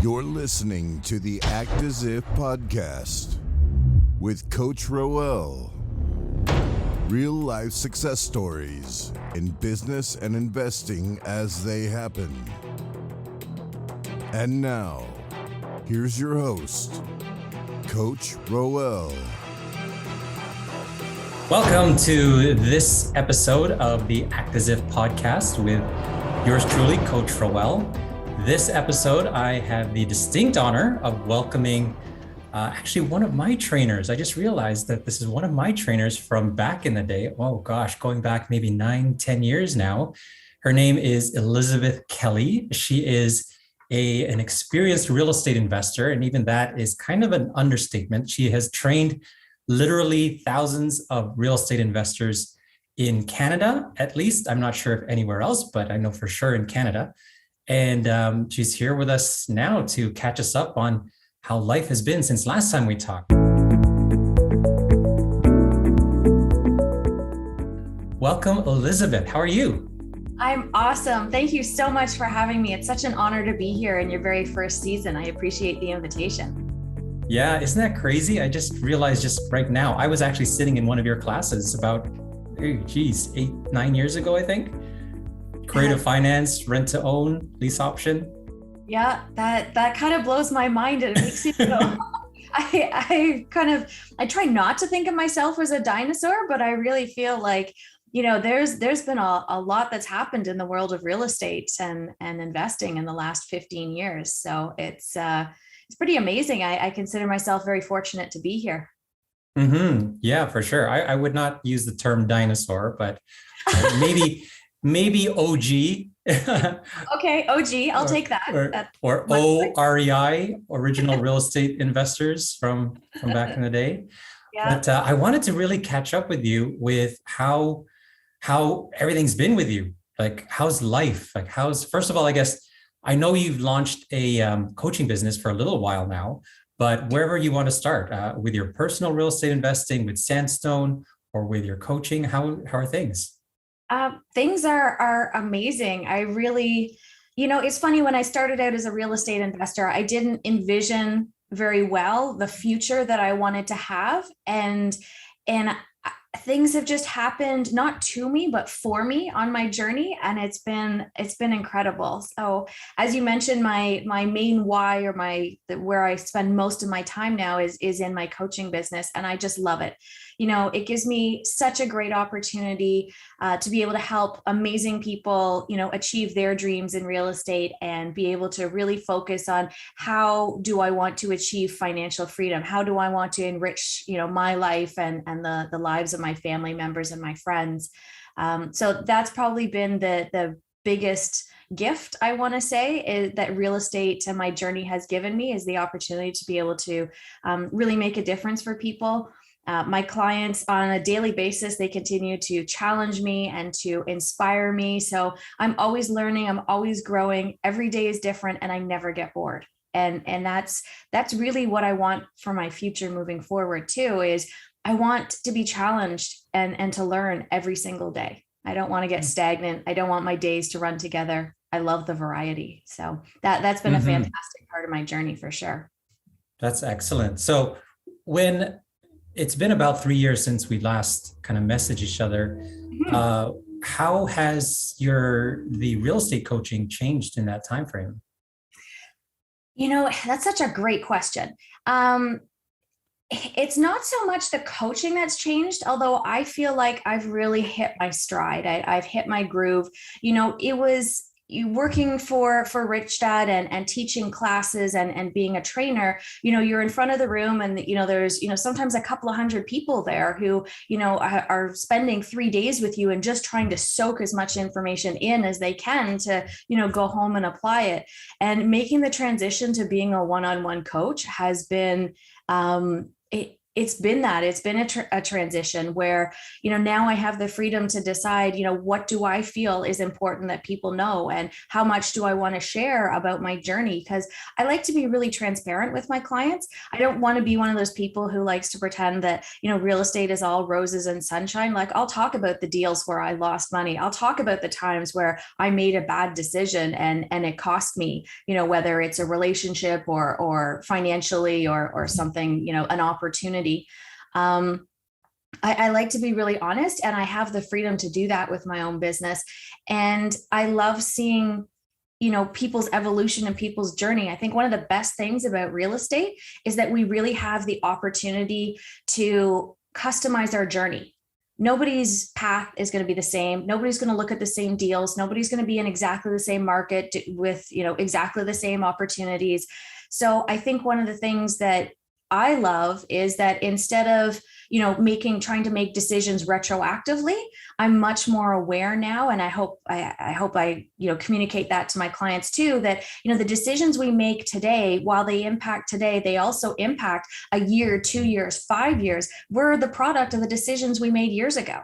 You're listening to the Act As If podcast with Coach Roel. Real life success stories in business and investing as they happen. And now, here's your host, Coach Roel. Welcome to this episode of the Act As If podcast with yours truly, Coach Roel. This episode, I have the distinct honor of welcoming actually one of my trainers. I just realized that this is one of my trainers from back in the day. Oh gosh, going back maybe 9-10 years now. Her name is Elizabeth Kelly. She is an experienced real estate investor, and even that is kind of an understatement. She has trained literally thousands of real estate investors in Canada, at least. I'm not sure if anywhere else, but I know for sure in Canada. And she's here with us now to catch us up on how life has been since last time we talked. Welcome, Elizabeth. How are you? I'm awesome. Thank you so much for having me. It's such an honor to be here in your very first season. I appreciate the invitation. Yeah, isn't that crazy? I just realized just right now, I was actually sitting in one of your classes about, 8-9 years ago, I think. Creative finance, rent to own, lease option. Yeah, that kind of blows my mind. It makes me go, I try not to think of myself as a dinosaur, but I really feel like, there's been a lot that's happened in the world of real estate and investing in the last 15 years. So it's pretty amazing. I consider myself very fortunate to be here. Mm-hmm. Yeah, for sure. I would not use the term dinosaur, but maybe OG. Okay, OG, I'll take that. Or OREI, Original Real Estate Investors from back in the day. Yeah. But I wanted to really catch up with you with how everything's been with you. Like, how's life? Like, first of all, I guess, I know you've launched a coaching business for a little while now, but wherever you want to start, with your personal real estate investing, with Sandstone, or with your coaching, how are things? Things are amazing. I really, it's funny, when I started out as a real estate investor, I didn't envision very well the future that I wanted to have. And things have just happened, not to me, but for me on my journey. And it's been incredible. So as you mentioned, my main why, or where I spend most of my time now is in my coaching business. And I just love it. It gives me such a great opportunity to be able to help amazing people, achieve their dreams in real estate, and be able to really focus on how do I want to achieve financial freedom? How do I want to enrich, my life and the lives of my family members and my friends? So that's probably been the biggest gift, I want to say, is that real estate and my journey has given me, is the opportunity to be able to really make a difference for people. My clients, on a daily basis, they continue to challenge me and to inspire me. So I'm always learning, I'm always growing. Every day is different, and I never get bored. And that's really what I want for my future moving forward too, is I want to be challenged and to learn every single day. I don't want to get stagnant. I don't want my days to run together. I love the variety. So that's been a fantastic part of my journey for sure. That's excellent. So when it's been about 3 years since we last kind of messaged each other, how has the real estate coaching changed in that time frame? That's such a great question. It's not so much the coaching that's changed, although I feel like I've really hit my stride. I've hit my groove. It was working for Rich Dad and teaching classes and being a trainer. You're in front of the room, and there's sometimes a couple of hundred people there who are spending 3 days with you and just trying to soak as much information in as they can to go home and apply it. And making the transition to being a one-on-one coach has been it's been a transition where, now I have the freedom to decide, what do I feel is important that people know, and how much do I want to share about my journey? Because I like to be really transparent with my clients. I don't want to be one of those people who likes to pretend that, real estate is all roses and sunshine. Like, I'll talk about the deals where I lost money. I'll talk about the times where I made a bad decision and it cost me, whether it's a relationship or financially or something, an opportunity. I like to be really honest, and I have the freedom to do that with my own business. And I love seeing, people's evolution and people's journey. I think one of the best things about real estate is that we really have the opportunity to customize our journey. Nobody's path is going to be the same. Nobody's going to look at the same deals. Nobody's going to be in exactly the same market with, exactly the same opportunities. So I think one of the things that I love is that instead of, trying to make decisions retroactively, I'm much more aware now. And I hope I communicate that to my clients too, that, the decisions we make today, while they impact today, they also impact a year, 2 years, 5 years. We're the product of the decisions we made years ago.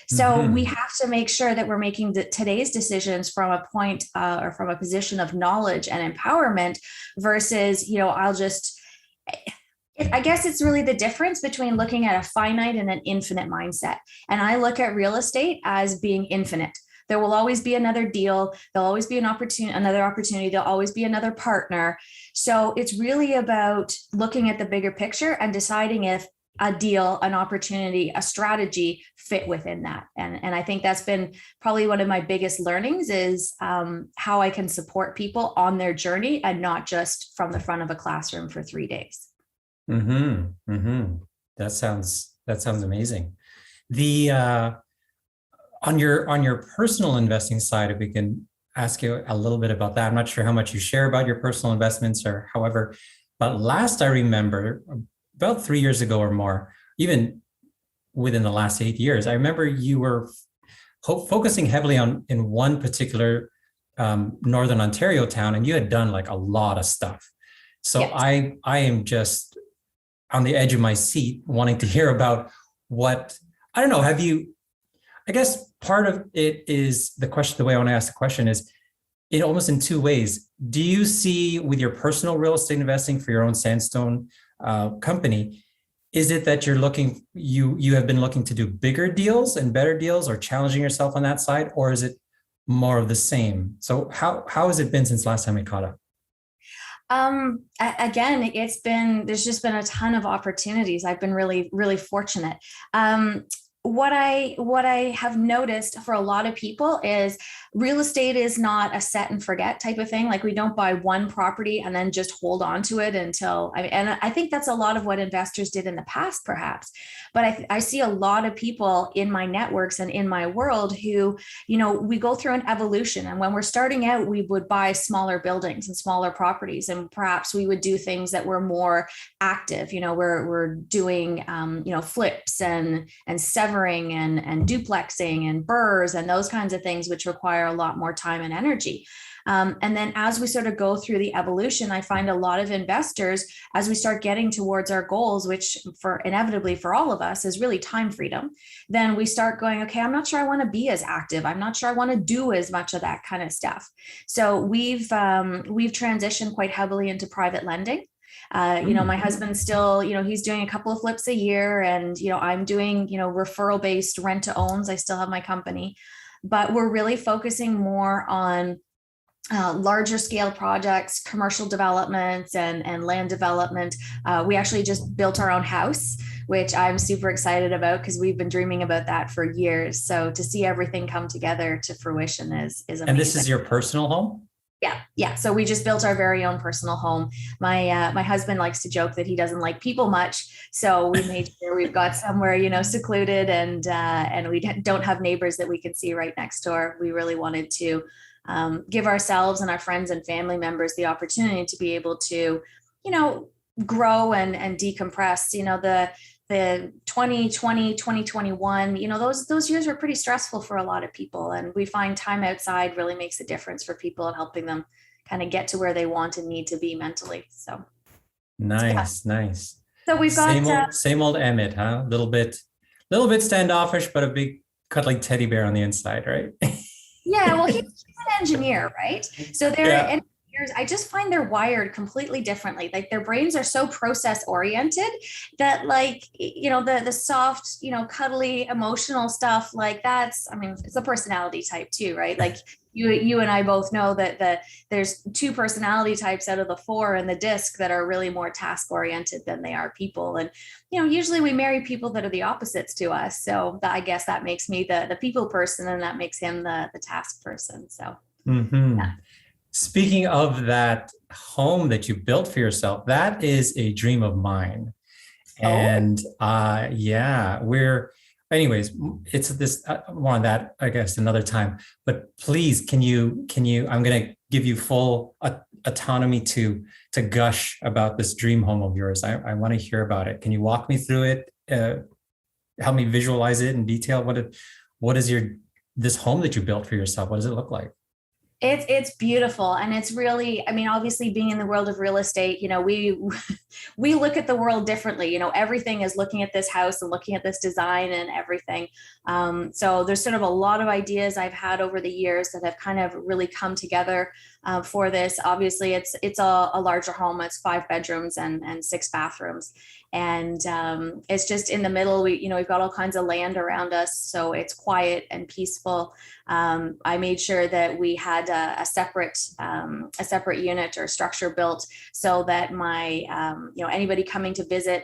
So we have to make sure that we're making today's decisions from a point or from a position of knowledge and empowerment versus, I guess it's really the difference between looking at a finite and an infinite mindset. And I look at real estate as being infinite. There will always be another deal. There'll always be another opportunity. There'll always be another partner. So it's really about looking at the bigger picture and deciding if a deal, an opportunity, a strategy fit within that. And I think that's been probably one of my biggest learnings is how I can support people on their journey and not just from the front of a classroom for 3 days. That sounds amazing. The on your personal investing side, if we can ask you a little bit about that. I'm not sure how much you share about your personal investments or however, but last I remember, about 3 years ago or more, even within the last 8 years, I remember you were focusing heavily in one particular Northern Ontario town, and you had done like a lot of stuff. So yes. I am just on the edge of my seat wanting to hear about I don't know, I guess part of it is the way I want to ask the question is almost in two ways. Do you see with your personal real estate investing for your own sandstone company, is it that you have been looking to do bigger deals and better deals or challenging yourself on that side, or is it more of the same? So how has it been since last time we caught up? Again, there's just been a ton of opportunities. I've been really, really fortunate. What I have noticed for a lot of people is real estate is not a set and forget type of thing. Like, we don't buy one property and then just hold on to it and I think that's a lot of what investors did in the past, perhaps. But I see a lot of people in my networks and in my world who, we go through an evolution. And when we're starting out, we would buy smaller buildings and smaller properties, and perhaps we would do things that were more active. We're doing, flips and severing and duplexing and burrs and those kinds of things, which require a lot more time and energy. And then as we sort of go through the evolution, I find a lot of investors, as we start getting towards our goals, which inevitably for all of us is really time freedom, then we start going, okay, I'm not sure I want to be as active. I'm not sure I want to do as much of that kind of stuff. So we've transitioned quite heavily into private lending. My husband's still, he's doing a couple of flips a year, and, I'm doing, referral based rent to owns. I still have my company, but we're really focusing more on larger scale projects, commercial developments and land development. We actually just built our own house, which I'm super excited about because we've been dreaming about that for years. So to see everything come together to fruition is amazing. And this is your personal home? Yeah. So we just built our very own personal home. My husband likes to joke that he doesn't like people much, so we made sure we've got somewhere secluded and we don't have neighbors that we can see right next door. We really wanted to give ourselves and our friends and family members the opportunity to be able to, grow and decompress. The 2020, 2021, those years were pretty stressful for a lot of people. And we find time outside really makes a difference for people and helping them kind of get to where they want and need to be mentally. So. Nice. So we've got Same old Emmett, huh? Little bit standoffish, but a big cuddly teddy bear on the inside, right? yeah, well, he's an engineer, right? So they're Yeah. engineers. I just find they're wired completely differently. Like their brains are so process oriented that, like, the soft, cuddly, emotional stuff, like that's, I mean, it's a personality type too, right? Like you and I both know that there's two personality types out of the four in the disc that are really more task oriented than they are people. And usually we marry people that are the opposites to us. So I guess that makes me the people person, and that makes him the task person. So yeah. Speaking of that home that you built for yourself, that is a dream of mine. Oh, And anyways, it's this more on that, I guess, another time. But please, can you, I'm going to give you full autonomy to gush about this dream home of yours. I want to hear about it. Can you walk me through it? Help me visualize it in detail. What is this home that you built for yourself? What does it look like? It's beautiful, and it's really, I mean, obviously being in the world of real estate, we look at the world differently. Everything is looking at this house and looking at this design and everything. So there's sort of a lot of ideas I've had over the years that have kind of really come together for this. Obviously, it's a larger home. It's 5 bedrooms and 6 bathrooms. And it's just in the middle. We've got all kinds of land around us, so it's quiet and peaceful. I made sure that we had a separate unit or structure built so that anybody coming to visit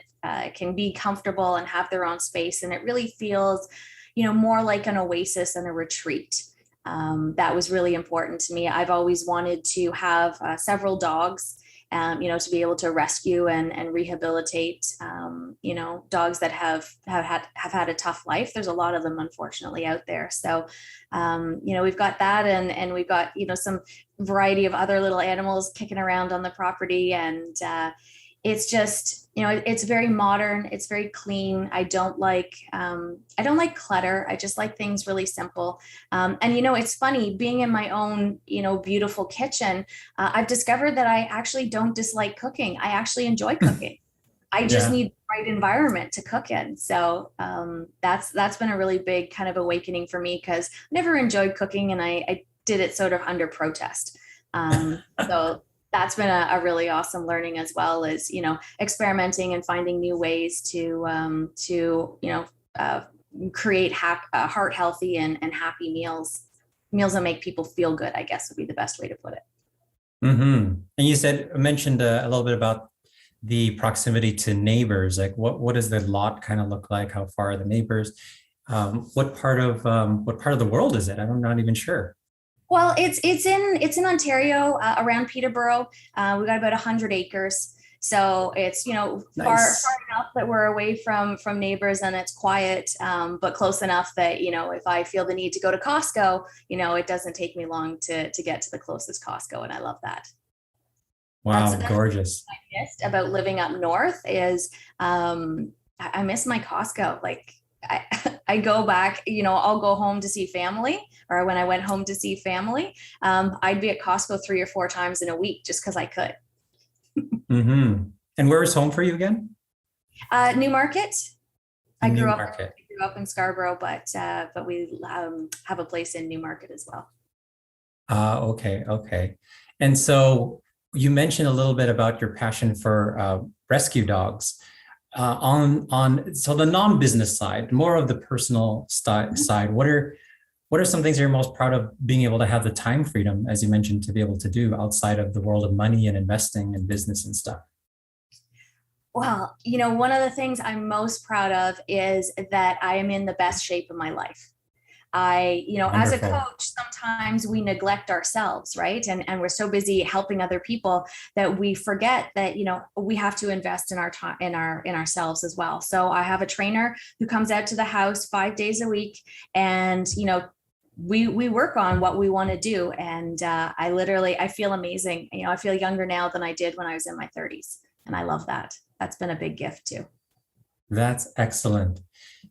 can be comfortable and have their own space, and it really feels more like an oasis and a retreat. That was really important to me. I've always wanted to have several dogs, to be able to rescue and rehabilitate, dogs that have had a tough life. There's a lot of them, unfortunately, out there. So, we've got that, and we've got, some variety of other little animals kicking around on the property. And it's just, it's very modern. It's very clean. I don't like clutter. I just like things really simple. And it's funny being in my own, beautiful kitchen. I've discovered that I actually don't dislike cooking. I actually enjoy cooking. I just need the right environment to cook in. So that's been a really big kind of awakening for me, because I never enjoyed cooking, and I did it sort of under protest. So that's been a really awesome learning, as well as, experimenting and finding new ways to create heart healthy and happy meals that make people feel good, I guess would be the best way to put it. Mm-hmm. And you mentioned a little bit about the proximity to neighbors. Like what does the lot kind of look like? How far are the neighbors? What part of the world is it? I'm not even sure. Well, it's in Ontario, around Peterborough. We've got about 100 acres. So it's, far enough that we're away from neighbors, and it's quiet, but close enough that, if I feel the need to go to Costco, it doesn't take me long to get to the closest Costco. And I love that. Wow, gorgeous. What I missed about living up north is I miss my Costco. Like I go back, I'll go home to see family, or when I went home to see family, I'd be at Costco 3 or 4 times in a week just because I could. Mm-hmm. And where is home for you again? Newmarket. I grew up in Scarborough, but we have a place in Newmarket as well. Okay. And so you mentioned a little bit about your passion for rescue dogs. So the non-business side, more of the personal side, what are some things you're most proud of being able to have the time freedom, as you mentioned, to be able to do outside of the world of money and investing and business and stuff? Well, one of the things I'm most proud of is that I am in the best shape of my life. As a coach, sometimes we neglect ourselves, right? And we're so busy helping other people that we forget that, we have to invest in our time, in ourselves as well. So I have a trainer who comes out to the house 5 days a week, and, we work on what we want to do. And I feel amazing. I feel younger now than I did when I was in my 30s. And I love that. That's been a big gift too. That's excellent.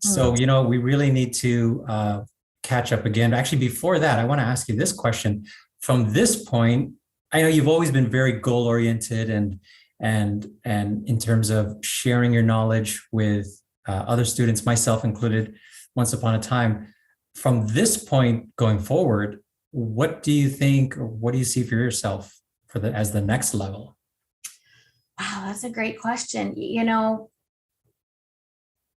So, we really need to catch up again. Actually, before that, I want to ask you this question. From this point, I know you've always been very goal-oriented and and in terms of sharing your knowledge with other students, myself included, once upon a time. From this point going forward, what do you think, or what do you see for yourself as the next level? Wow, that's a great question.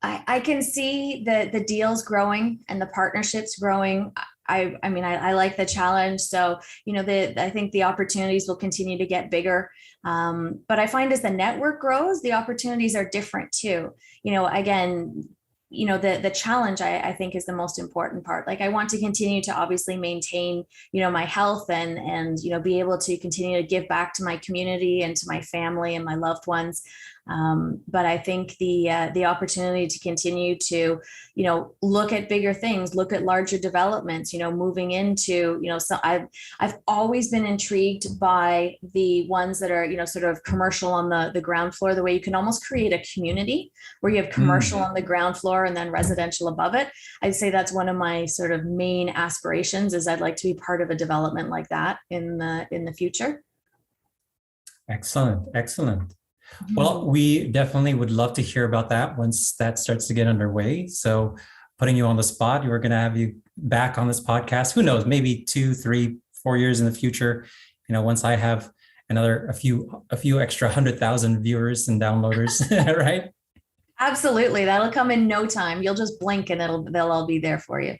I can see the deals growing and the partnerships growing. I mean, I like the challenge. So, I think the opportunities will continue to get bigger. But I find as the network grows, the opportunities are different too. Again, the challenge I think is the most important part. Like I want to continue to obviously maintain, my health and, be able to continue to give back to my community and to my family and my loved ones. But I think the opportunity to continue to, look at bigger things, look at larger developments, moving into, so I've always been intrigued by the ones that are, sort of commercial on the ground floor, the way you can almost create a community where you have commercial on the ground floor and then residential above it. I'd say that's one of my sort of main aspirations is I'd like to be part of a development like that in the future. Excellent. Well, we definitely would love to hear about that once that starts to get underway. So putting you on the spot, we're going to have you back on this podcast. Who knows, maybe 2, 3, 4 years in the future, once I have a few extra 100,000 viewers and downloaders, right? Absolutely. That'll come in no time. You'll just blink and they'll all be there for you.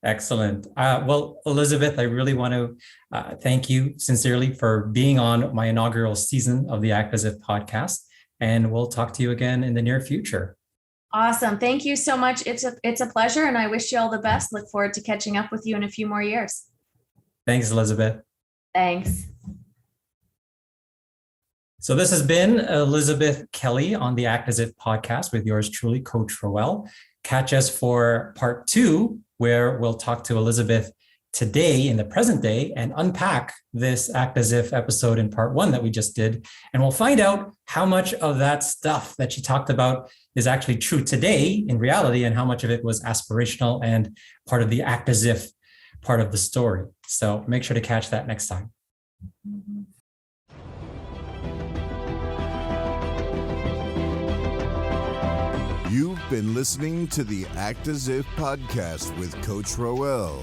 Excellent. Well, Elizabeth, I really want to thank you sincerely for being on my inaugural season of the Act As If podcast, and we'll talk to you again in the near future. Awesome. Thank you so much. It's a pleasure, and I wish you all the best. Look forward to catching up with you in a few more years. Thanks, Elizabeth. Thanks. So this has been Elizabeth Kelly on the Act As If podcast with yours truly, Coach Roel. Catch us for part 2, where we'll talk to Elizabeth today in the present day and unpack this Act As If episode in part 1 that we just did. And we'll find out how much of that stuff that she talked about is actually true today in reality, and how much of it was aspirational and part of the Act As If part of the story. So make sure to catch that next time. You've been listening to the Act As If podcast with Coach Roel.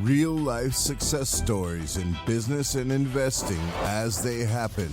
Real life success stories in business and investing as they happen.